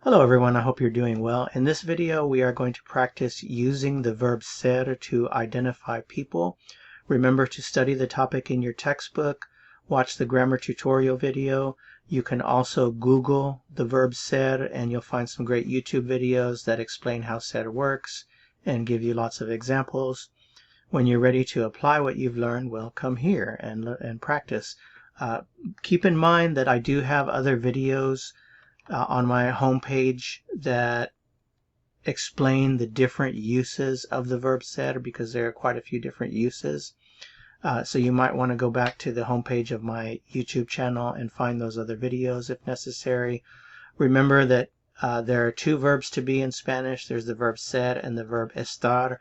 Hello everyone, I hope you're doing well. In this video we are going to practice using the verb ser to identify people. Remember to study the topic in your textbook, watch the grammar tutorial video. You can also Google the verb ser and you'll find some great YouTube videos that explain how ser works and give you lots of examples. When you're ready to apply what you've learned, well, come here and practice. Keep in mind that I do have other videos on my homepage that explain the different uses of the verb ser, because there are quite a few different uses. So you might want to go back to the homepage of my YouTube channel and find those other videos if necessary. Remember that there are two verbs to be in Spanish. There's the verb ser and the verb estar.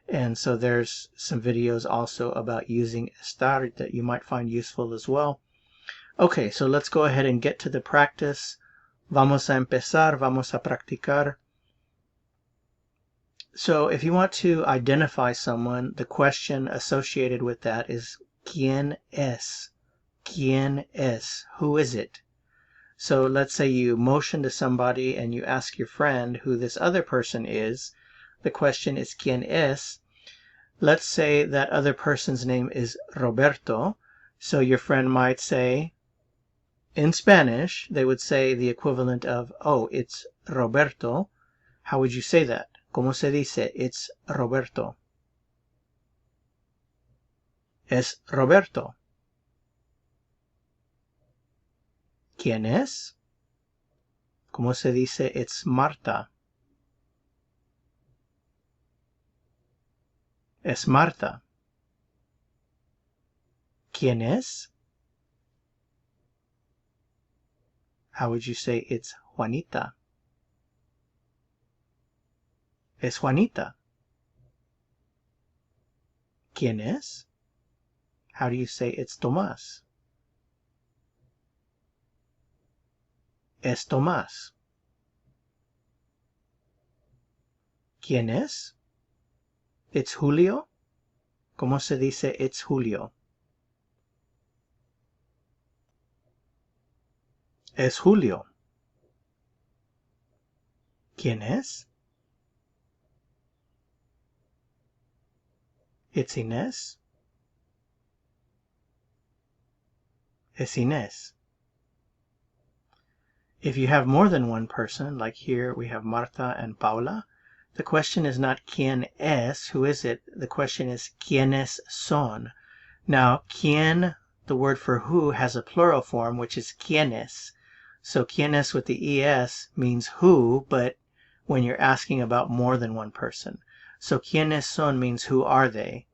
And so there's some videos also about using estar that you might find useful as well. Okay, so let's go ahead and get to the practice. Vamos a empezar, vamos a practicar. So if you want to identify someone, the question associated with that is ¿Quién es? ¿Quién es? Who is it? So let's say you motion to somebody and you ask your friend who this other person is. The question is ¿Quién es? Let's say that other person's name is Roberto. So your friend might say, in Spanish, they would say the equivalent of, oh, it's Roberto. How would you say that? ¿Cómo se dice? It's Roberto. Es Roberto. ¿Quién es? ¿Cómo se dice? It's Marta. Es Marta. ¿Quién es? How would you say it's Juanita? Es Juanita. ¿Quién es? How do you say it's Tomás? Es Tomás. ¿Quién es? It's Julio. ¿Cómo se dice it's Julio? Es Julio. ¿Quién es? It's Inés. Es Inés. If you have more than one person, like here we have Marta and Paula, the question is not ¿Quién es? Who is it? The question is ¿Quiénes son? Now, ¿quién, the word for who, has a plural form, which is ¿quiénes? So ¿quiénes with the es means who, but when you're asking about more than one person. So ¿quiénes son means who are they?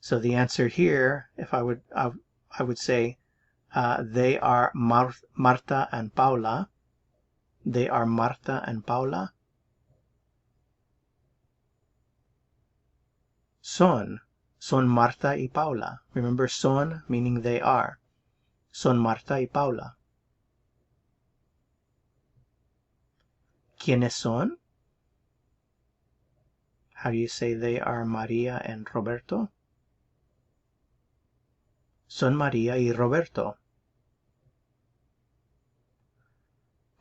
So the answer here, if I would say they are Marta and Paula. They are Marta and Paula. Son Marta y Paula. Remember, son meaning they are. Son Marta y Paula. ¿Quiénes son? How do you say they are María and Roberto? Son María y Roberto.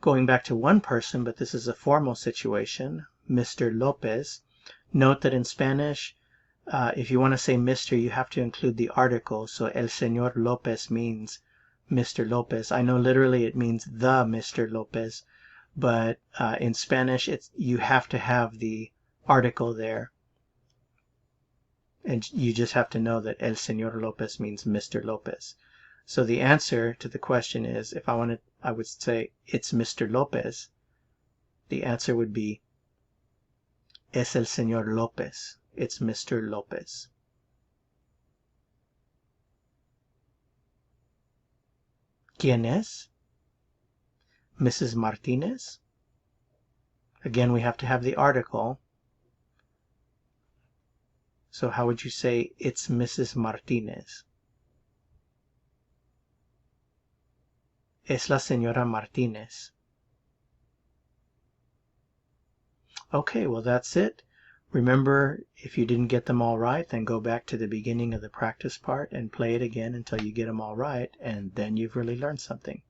Going back to one person, but this is a formal situation, Mr. Lopez. Note that in Spanish, if you want to say Mr., you have to include the article. So el señor Lopez means Mr. Lopez. I know literally it means the Mr. Lopez, but in Spanish, you have to have the article there. And you just have to know that el señor Lopez means Mr. Lopez. So the answer to the question is, if I would say it's Mr. Lopez, the answer would be es el señor Lopez. It's Mr. Lopez. ¿Quién es? Mrs. Martinez. Again, we have to have the article. So how would you say it's Mrs. Martinez? Es la señora Martínez. Okay, well that's it. Remember, if you didn't get them all right, then go back to the beginning of the practice part and play it again until you get them all right, and then you've really learned something.